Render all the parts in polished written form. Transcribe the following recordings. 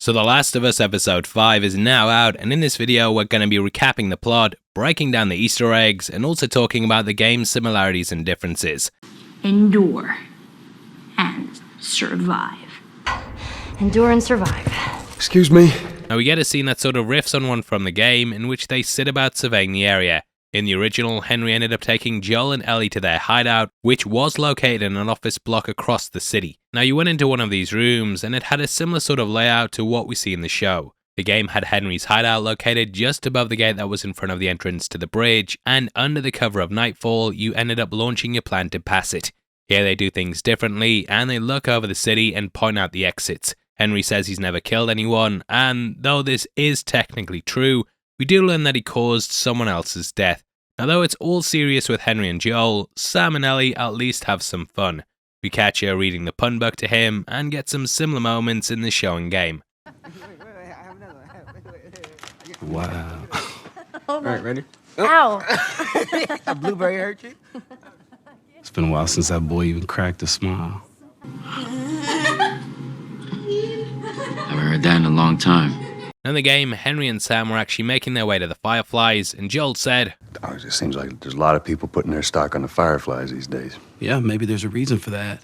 So The Last of Us Episode 5 is now out, and in this video we're going to be recapping the plot, breaking down the Easter eggs, and also talking about the game's similarities and differences. Endure and survive. Endure and survive. Excuse me? Now we get a scene that sort of riffs on one from the game, in which they sit about surveying the area. In the original, Henry ended up taking Joel and Ellie to their hideout, which was located in an office block across the city. Now you went into one of these rooms, and it had a similar sort of layout to what we see in the show. The game had Henry's hideout located just above the gate that was in front of the entrance to the bridge, and under the cover of nightfall, you ended up launching your plan to pass it. Here they do things differently, and they look over the city and point out the exits. Henry says he's never killed anyone, and though this is technically true, we do learn that he caused someone else's death. Now though it's all serious with Henry and Joel, Sam and Ellie at least have some fun. We catch her reading the pun book to him, and get some similar moments in the show and game. Wow. All Alright, ready? Ow! A blueberry hurt you? It's been a while since that boy even cracked a smile. Haven't heard that in a long time. In the game, Henry and Sam were actually making their way to the Fireflies, and Joel said, Oh, it just seems like there's a lot of people putting their stock on the Fireflies these days. Yeah, maybe there's a reason for that.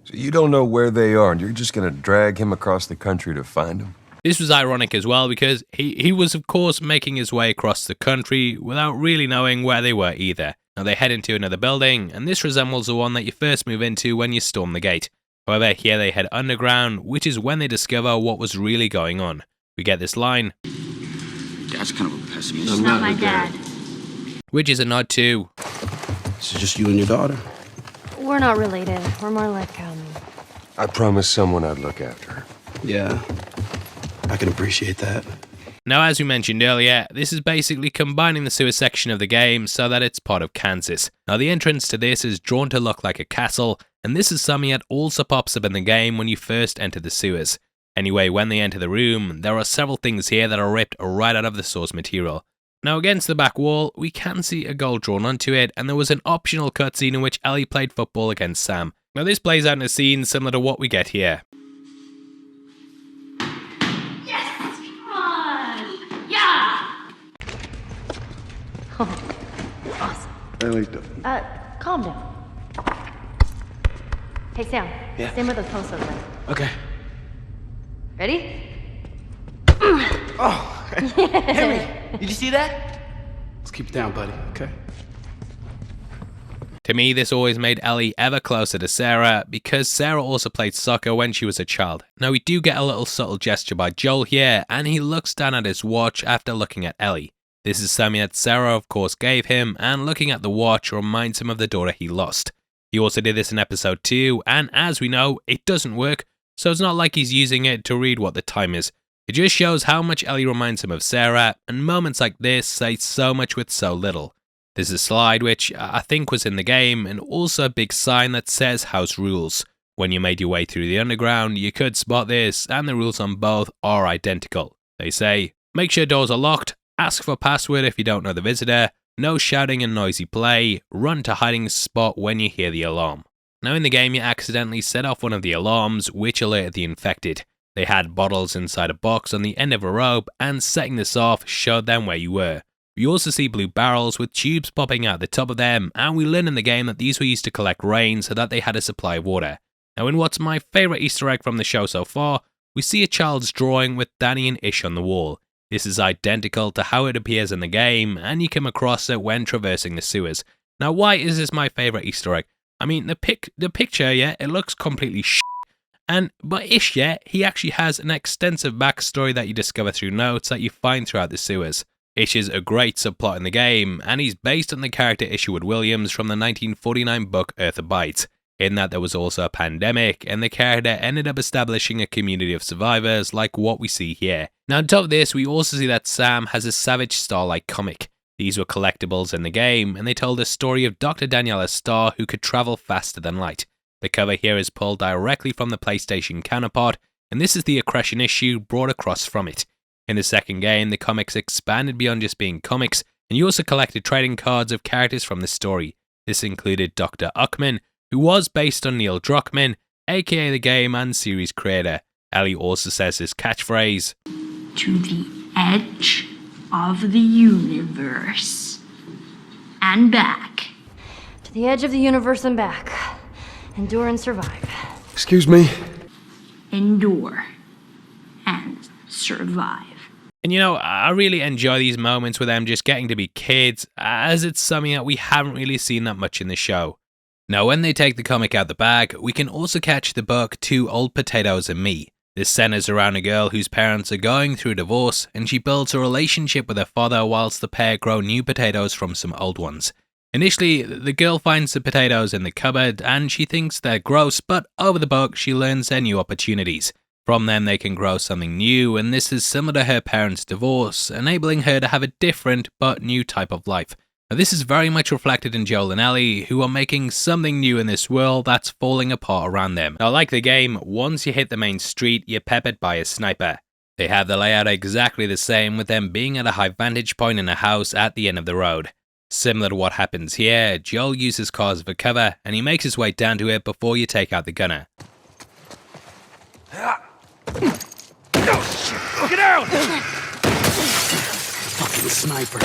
So you don't know where they are, and you're just gonna drag him across the country to find them? This was ironic as well, because he was of course making his way across the country without really knowing where they were either. Now they head into another building, and this resembles the one that you first move into when you storm the gate. However, here they head underground, which is when they discover what was really going on. We get this line, Dad's kind of a pessimist. It's not my dad. which is a nod to, This is just you and your daughter. We're not related. We're more like, I promised someone I'd look after her. Yeah, I can appreciate that. Now as we mentioned earlier, this is basically combining the sewer section of the game so that it's part of Kansas. Now the entrance to this is drawn to look like a castle, and this is something that also pops up in the game when you first enter the sewers. Anyway, when they enter the room, there are several things here that are ripped right out of the source material. Now against the back wall, we can see a goal drawn onto it, and there was an optional cutscene in which Ellie played football against Sam. Now this plays out in a scene similar to what we get here. Yes! Come on! Yeah! oh, awesome. Ellie, Calm down. Hey, Sam. Yeah? Stand with those posts over there. Okay. Ready? Oh, Henry, did you see that? Let's keep it down, buddy, okay? To me, this always made Ellie ever closer to Sarah, because Sarah also played soccer when she was a child. Now we do get a little subtle gesture by Joel here, and he looks down at his watch after looking at Ellie. This is something that Sarah of course gave him, and looking at the watch reminds him of the daughter he lost. He also did this in episode 2, and as we know, it doesn't work, so it's not like he's using it to read what the time is. It just shows how much Ellie reminds him of Sarah, and moments like this say so much with so little. There's a slide which I think was in the game, and also a big sign that says house rules. When you made your way through the underground, you could spot this, and the rules on both are identical. They say, make sure doors are locked, ask for password if you don't know the visitor, no shouting and noisy play, run to hiding spot when you hear the alarm. Now in the game you accidentally set off one of the alarms, which alerted the infected. They had bottles inside a box on the end of a rope, and setting this off showed them where you were. We also see blue barrels with tubes popping out the top of them, and we learn in the game that these were used to collect rain so that they had a supply of water. Now in what's my favourite Easter egg from the show so far, we see a child's drawing with Danny and Ish on the wall. This is identical to how it appears in the game, and you come across it when traversing the sewers. Now why is this my favourite Easter egg? I mean, the picture, yeah, it looks completely shit. But Ish, yeah, he actually has an extensive backstory that you discover through notes that you find throughout the sewers. Ish is a great subplot in the game, and he's based on the character Isherwood Williams from the 1949 book Earth Abides, in that there was also a pandemic, and the character ended up establishing a community of survivors like what we see here. Now on top of this, we also see that Sam has a Savage Starlight comic. These were collectibles in the game, and they told the story of Dr. Daniela Starr who could travel faster than light. The cover here is pulled directly from the PlayStation counterpart, and this is the accretion issue brought across from it. In the second game, the comics expanded beyond just being comics, and you also collected trading cards of characters from the story. This included Dr. Uckman, who was based on Neil Druckmann, aka the game and series creator, Ellie also says this catchphrase, To the edge of the universe. And back. To the edge of the universe and back. Endure and survive. Excuse me. Endure. And survive. And you know, I really enjoy these moments with them just getting to be kids, as it's something that we haven't really seen that much in the show. Now, when they take the comic out the bag, we can also catch the book Two Old Potatoes and Me. This centers around a girl whose parents are going through a divorce, and she builds a relationship with her father whilst the pair grow new potatoes from some old ones. Initially, the girl finds the potatoes in the cupboard and she thinks they're gross, but over the book, she learns their new opportunities. From them, they can grow something new, and this is similar to her parents' divorce, enabling her to have a different but new type of life. Now, this is very much reflected in Joel and Ellie, who are making something new in this world that's falling apart around them. Now, like the game, once you hit the main street, you're peppered by a sniper. They have the layout exactly the same, with them being at a high vantage point in a house at the end of the road. Similar to what happens here, Joel uses cars for cover, and he makes his way down to it before you take out the gunner. Get out! Fucking sniper.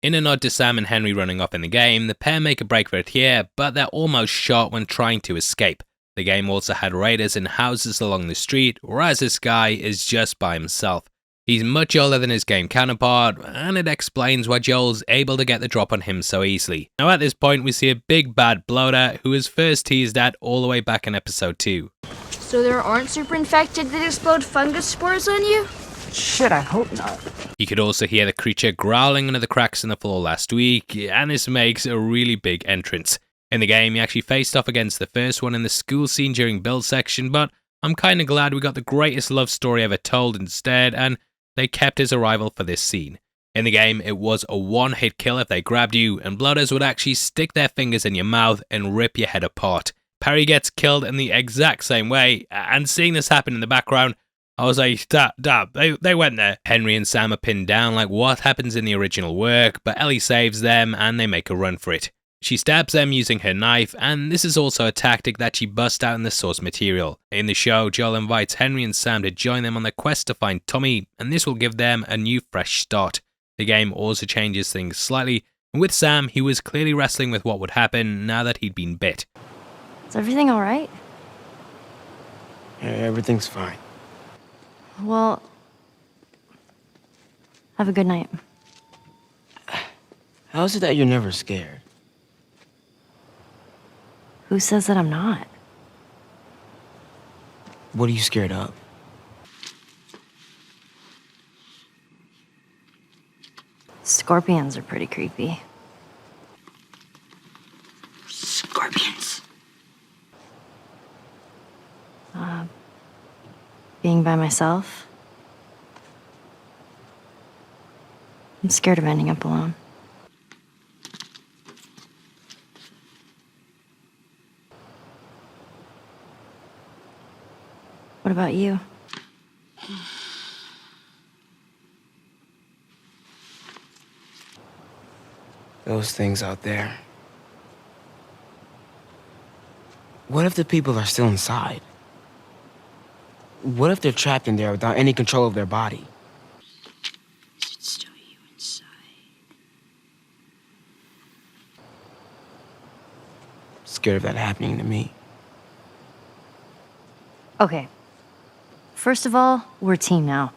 In a nod to Sam and Henry running off in the game, the pair make a break for it here, but they're almost shot when trying to escape. The game also had raiders in houses along the street, whereas this guy is just by himself. He's much older than his game counterpart, and it explains why Joel's able to get the drop on him so easily. Now at this point, we see a big bad bloater who was first teased at all the way back in episode 2. So there aren't super infected that explode fungus spores on you? Shit, I hope not. You could also hear the creature growling under the cracks in the floor last week, and this makes a really big entrance. In the game, he actually faced off against the first one in the school scene during build section, but I'm kinda glad we got the greatest love story ever told instead, and they kept his arrival for this scene. In the game, it was a one-hit kill if they grabbed you, and bloaters would actually stick their fingers in your mouth and rip your head apart. Perry gets killed in the exact same way, and seeing this happen in the background, I was like, they went there. Henry and Sam are pinned down like what happens in the original work, but Ellie saves them and they make a run for it. She stabs them using her knife, and this is also a tactic that she busts out in the source material. In the show, Joel invites Henry and Sam to join them on their quest to find Tommy, and this will give them a new fresh start. The game also changes things slightly, and with Sam, he was clearly wrestling with what would happen now that he'd been bit. Is everything alright? Yeah, everything's fine. Well, have a good night. How is it that you're never scared? Who says that I'm not? What are you scared of? Scorpions are pretty creepy. Scorpions. Being by myself. I'm scared of ending up alone. What about you? Those things out there. What if the people are still inside? What if they're trapped in there without any control of their body? Is it still you inside? Scared of that happening to me. Okay. First of all, we're a team now.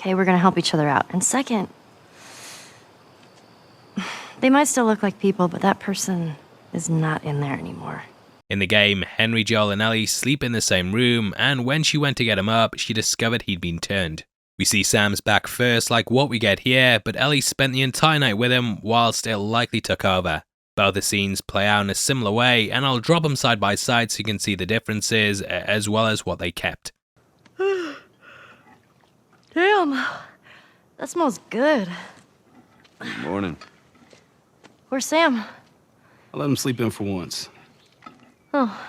Okay, we're gonna help each other out. And second, they might still look like people, but that person is not in there anymore. In the game, Henry, Joel, and Ellie sleep in the same room, and when she went to get him up, she discovered he'd been turned. We see Sam's back first, like what we get here, but Ellie spent the entire night with him, whilst it likely took over. Both the scenes play out in a similar way, and I'll drop them side by side so you can see the differences, as well as what they kept. Damn, that smells good. Good morning. Where's Sam? I'll let him sleep in for once. Oh,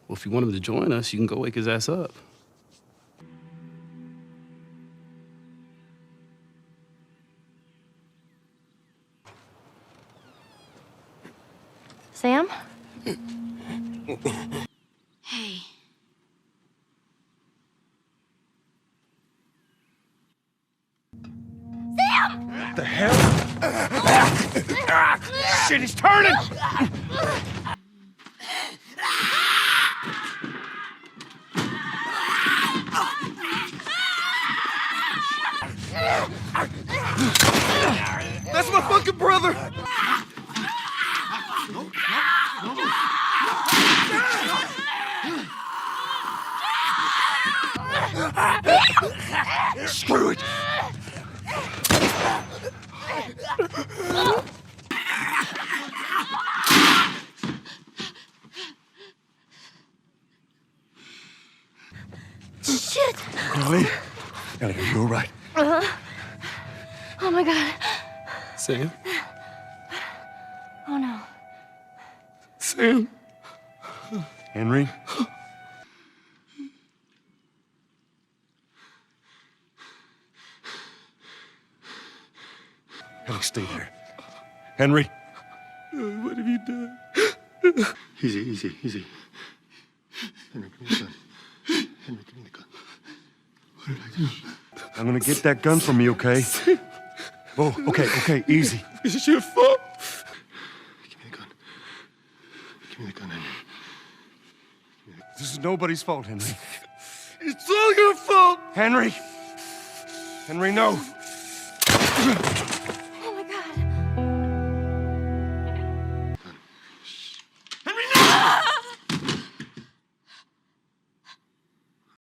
Well, if you want him to join us, you can go wake his ass up. Sam? Hey. The hell? Shit, he's turning! That's my fucking brother! Screw it! Shit! Ellie? Ellie, are you alright? Oh my god. Sam? Oh no. Sam? Henry? Ellie, stay there. Henry? What have you done? Easy, easy, easy. Henry, give me the gun. Henry, give me the gun. What did I do? I'm gonna get that gun from you, okay? Oh, okay, easy. This is your fault. Give me the gun. Give me the gun, Henry. This is nobody's fault, Henry. It's all your fault. Henry! Henry, no! Oh my god.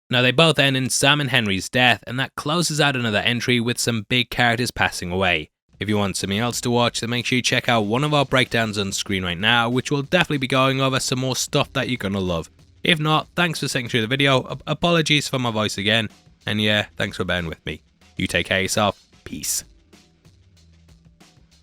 Now they both end in Sam and Henry's death, and that closes out another entry with some big characters passing away. If you want something else to watch, then make sure you check out one of our breakdowns on screen right now, which will definitely be going over some more stuff that you're gonna love. If not, thanks for sitting through the video, apologies for my voice again, and yeah, thanks for bearing with me. You take care of yourself, peace.